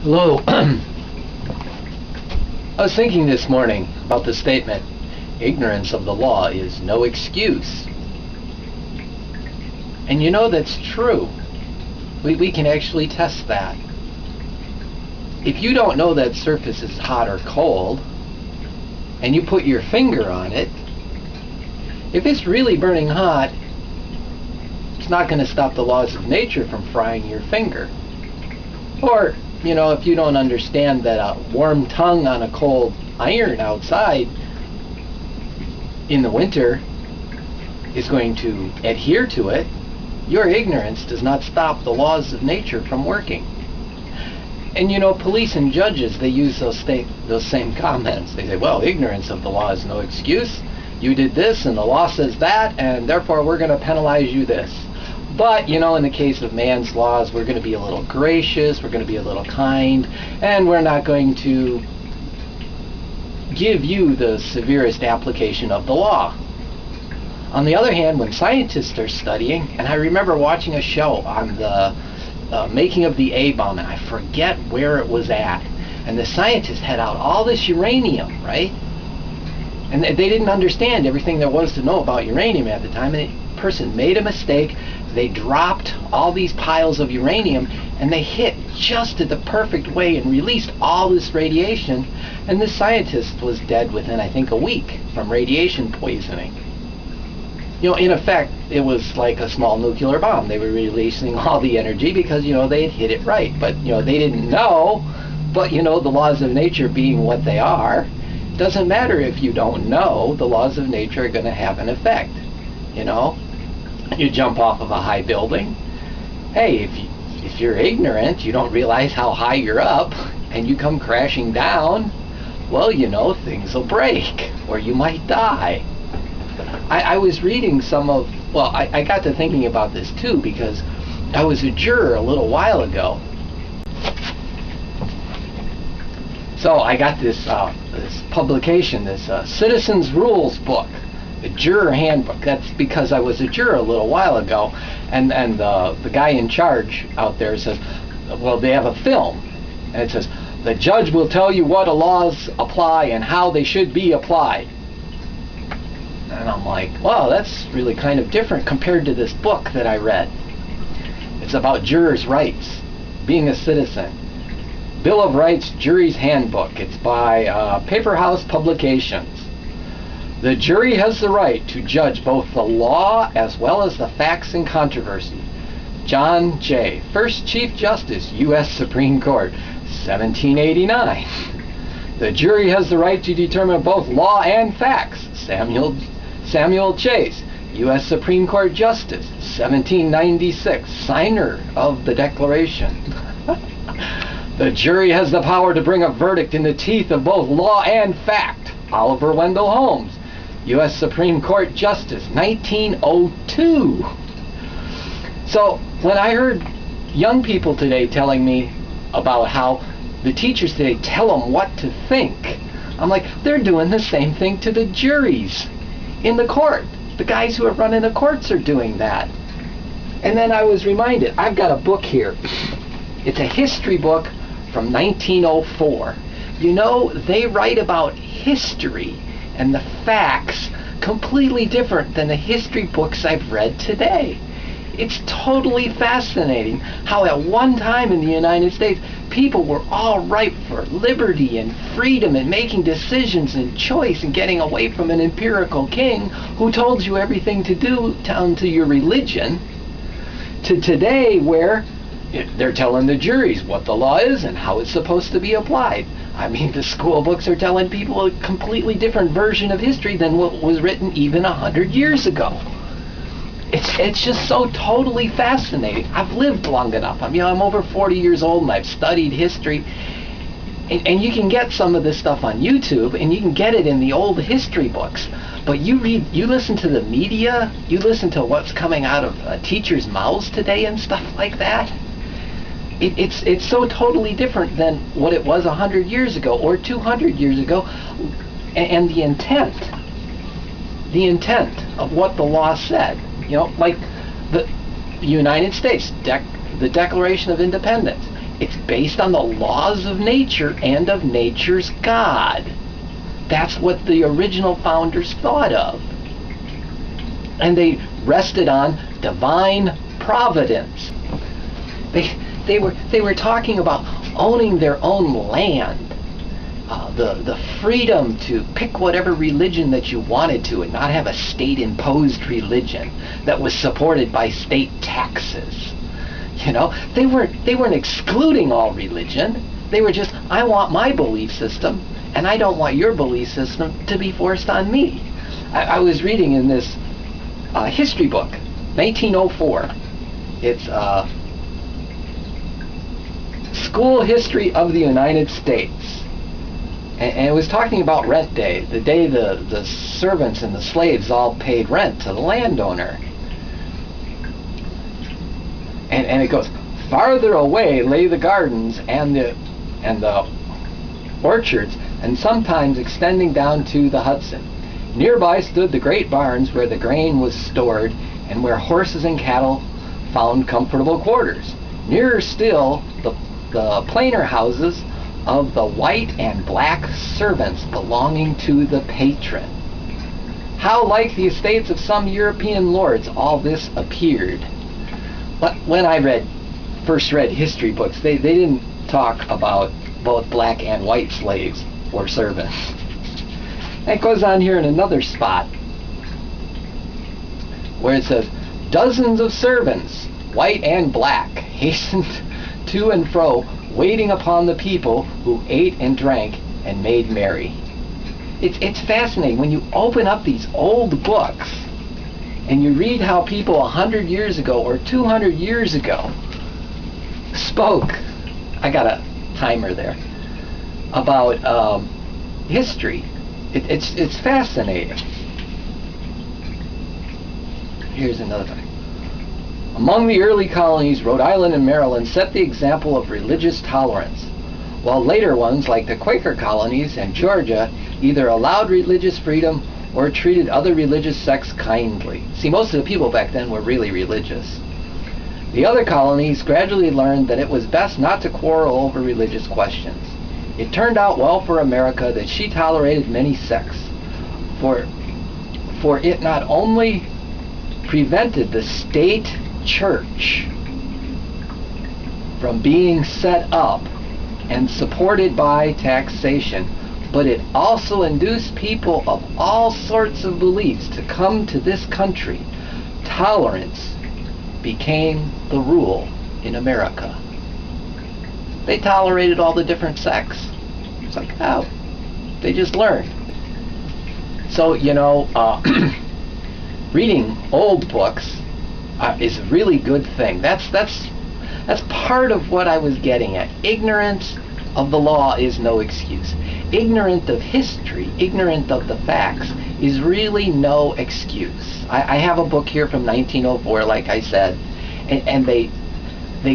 Hello. I was thinking this morning about the statement, ignorance of the law is no excuse. And you know that's true. We can actually test that. If you don't know that surface is hot or cold, and you put your finger on it, if it's really burning hot, it's not going to stop the laws of nature from frying your finger. Or, if you don't understand that a warm tongue on a cold iron outside in the winter is going to adhere to it, your ignorance does not stop the laws of nature from working. And police and judges, they use those same comments. They say, well, ignorance of the law is no excuse. You did this and the law says that, and therefore we're going to penalize you this. But, in the case of man's laws, we're going to be a little gracious, we're going to be a little kind, and we're not going to give you the severest application of the law. On the other hand, when scientists are studying, and I remember watching a show on the making of the A-bomb, and I forget where it was at, and the scientists had out all this uranium, right? And they didn't understand everything there was to know about uranium at the time, and the person made a mistake. They dropped all these piles of uranium, and they hit just at the perfect way and released all this radiation, and this scientist was dead within, I think, a week from radiation poisoning. In effect, it was like a small nuclear bomb. They were releasing all the energy because, they had hit it right. But, they didn't know. But, the laws of nature being what they are, doesn't matter if you don't know. The laws of nature are going to have an effect. You jump off of a high building. Hey, if you're ignorant, you don't realize how high you're up, and you come crashing down, well, things will break, or you might die. I was reading I got to thinking about this too, because I was a juror a little while ago. So I got this publication, this Citizens Rules book, the Juror Handbook. That's because I was a juror a little while ago, and the guy in charge out there says, well, they have a film, and it says, the judge will tell you what laws apply and how they should be applied. And I'm like, wow, that's really kind of different compared to this book that I read. It's about jurors' rights, being a citizen. Bill of Rights, Jury's Handbook. It's by Paper House Publications. The jury has the right to judge both the law as well as the facts in controversy. John Jay, First Chief Justice, U.S. Supreme Court, 1789. The jury has the right to determine both law and facts. Samuel Chase, U.S. Supreme Court Justice, 1796, signer of the Declaration. The jury has the power to bring a verdict in the teeth of both law and fact. Oliver Wendell Holmes, U.S. Supreme Court Justice, 1902. So when I heard young people today telling me about how the teachers today tell them what to think, I'm like, they're doing the same thing to the juries in the court. The guys who are running the courts are doing that. And then I was reminded, I've got a book here. It's a history book from 1904. They write about history and the facts completely different than the history books I've read today. It's totally fascinating how at one time in the United States, people were all ripe for liberty and freedom and making decisions and choice and getting away from an empirical king who told you everything to do down to your religion, to today where they're telling the juries what the law is and how it's supposed to be applied. I mean, the school books are telling people a completely different version of history than what was written even 100 years ago. It's just so totally fascinating. I've lived long enough. I'm over 40 years old and I've studied history. And you can get some of this stuff on YouTube, and you can get it in the old history books. But you listen to the media, you listen to what's coming out of teachers' mouths today and stuff like that. It's so totally different than what it was 100 years ago or 200 years ago. And the intent of what the law said. Like the United States, the Declaration of Independence. It's based on the laws of nature and of nature's God. That's what the original founders thought of. And they rested on divine providence. They were talking about owning their own land, the freedom to pick whatever religion that you wanted to and not have a state-imposed religion that was supported by state taxes. You know, they weren't excluding all religion. They were just, I want my belief system, and I don't want your belief system to be forced on me. I was reading in this history book, 1904. It's School History of the United States. And it was talking about rent day, the day the servants and the slaves all paid rent to the landowner. And it goes, farther away lay the gardens and the orchards, and sometimes extending down to the Hudson. Nearby stood the great barns where the grain was stored and where horses and cattle found comfortable quarters. Nearer still, the plainer houses of the white and black servants belonging to the patron. How like the estates of some European lords all this appeared. But when I first read history books, they didn't talk about both black and white slaves or servants. It goes on here in another spot where it says, dozens of servants, white and black, hastened to and fro, waiting upon the people who ate and drank and made merry. It's fascinating when you open up these old books and you read how people 100 years ago or 200 years ago spoke, I got a timer there, about history. It's fascinating. Here's another thing. Among the early colonies, Rhode Island and Maryland set the example of religious tolerance, while later ones, like the Quaker colonies and Georgia, either allowed religious freedom or treated other religious sects kindly. See, most of the people back then were really religious. The other colonies gradually learned that it was best not to quarrel over religious questions. It turned out well for America that she tolerated many sects, for it not only prevented the state church from being set up and supported by taxation, but it also induced people of all sorts of beliefs to come to this country. Tolerance became the rule in America. They tolerated all the different sects. It's like, oh, they just learned. So, reading old books is a really good thing. That's part of what I was getting at. Ignorance of the law is no excuse. Ignorant of history, ignorant of the facts, is really no excuse. I have a book here from 1904, like I said, and they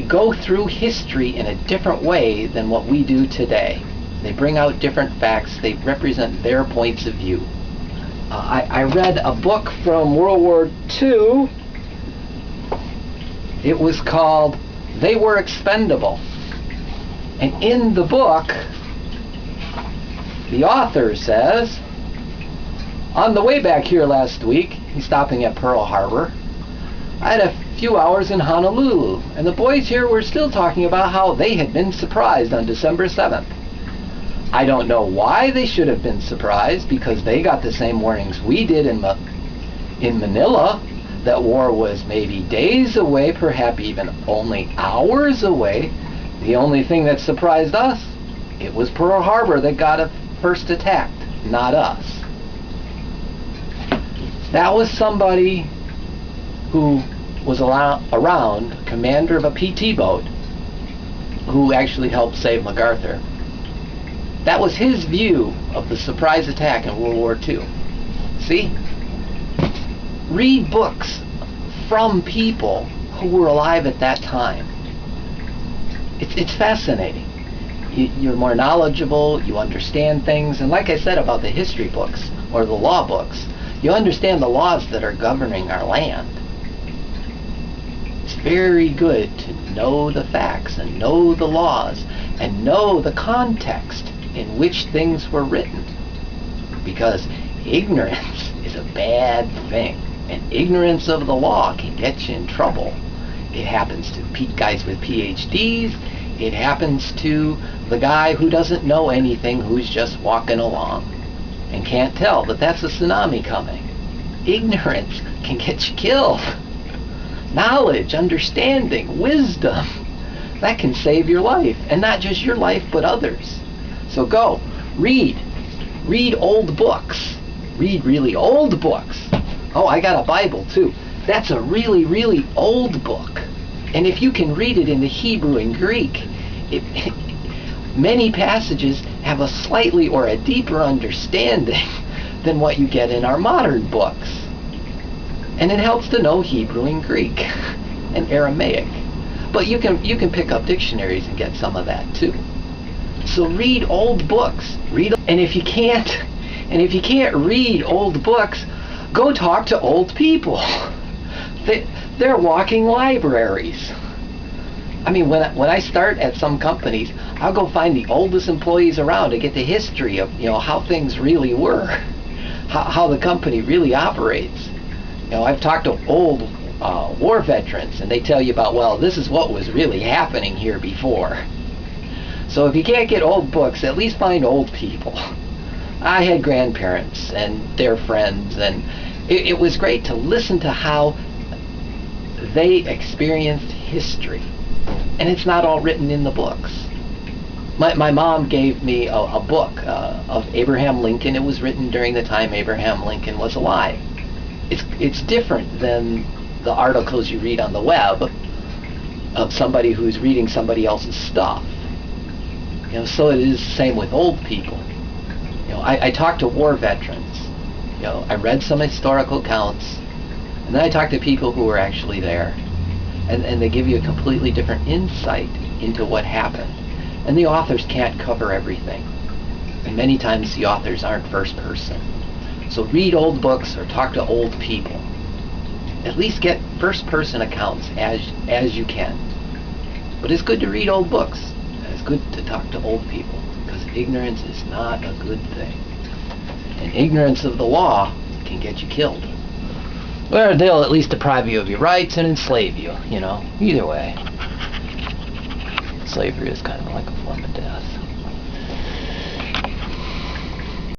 go through history in a different way than what we do today. They bring out different facts. They represent their points of view. I read a book from World War II. It was called They Were Expendable. And in the book, the author says, on the way back here last week, he's stopping at Pearl Harbor, I had a few hours in Honolulu, and the boys here were still talking about how they had been surprised on December 7th. I don't know why they should have been surprised, because they got the same warnings we did in Manila, that war was maybe days away, perhaps even only hours away. The only thing that surprised us, it was Pearl Harbor that got it first attacked, not us. That was somebody who was around, commander of a PT boat, who actually helped save MacArthur. That was his view of the surprise attack in World War II. See? Read books from people who were alive at that time. It's fascinating. You're more knowledgeable, you understand things, and like I said about the history books, or the law books, you understand the laws that are governing our land. It's very good to know the facts and know the laws and know the context in which things were written, because ignorance is a bad thing, and ignorance of the law can get you in trouble. It happens to guys with PhDs. It happens to the guy who doesn't know anything, who's just walking along and can't tell that that's a tsunami coming. Ignorance can get you killed. Knowledge, understanding, wisdom, that can save your life, and not just your life but others. So go read old books. Read really old books. Oh, I got a Bible too. That's a really, really old book. And if you can read it in the Hebrew and Greek, many passages have a slightly or a deeper understanding than what you get in our modern books. And it helps to know Hebrew and Greek and Aramaic. But you can pick up dictionaries and get some of that too. So read old books. And if you can't read old books, go talk to old people. They're walking libraries. I mean, when I start at some companies, I'll go find the oldest employees around to get the history of, how things really were, how the company really operates. I've talked to old war veterans, and they tell you about, well, this is what was really happening here before. So if you can't get old books, at least find old people. I had grandparents and their friends, and it was great to listen to how they experienced history. And it's not all written in the books. My mom gave me a book of Abraham Lincoln. It was written during the time Abraham Lincoln was alive. It's different than the articles you read on the web of somebody who's reading somebody else's stuff. So it is the same with old people. I talked to war veterans. I read some historical accounts, and then I talked to people who were actually there. And they give you a completely different insight into what happened. And the authors can't cover everything. And many times the authors aren't first person. So read old books or talk to old people. At least get first person accounts as you can. But it's good to read old books. And it's good to talk to old people, because ignorance is not a good thing. And ignorance of the law can get you killed. Or they'll at least deprive you of your rights and enslave you, either way. Slavery is kind of like a form of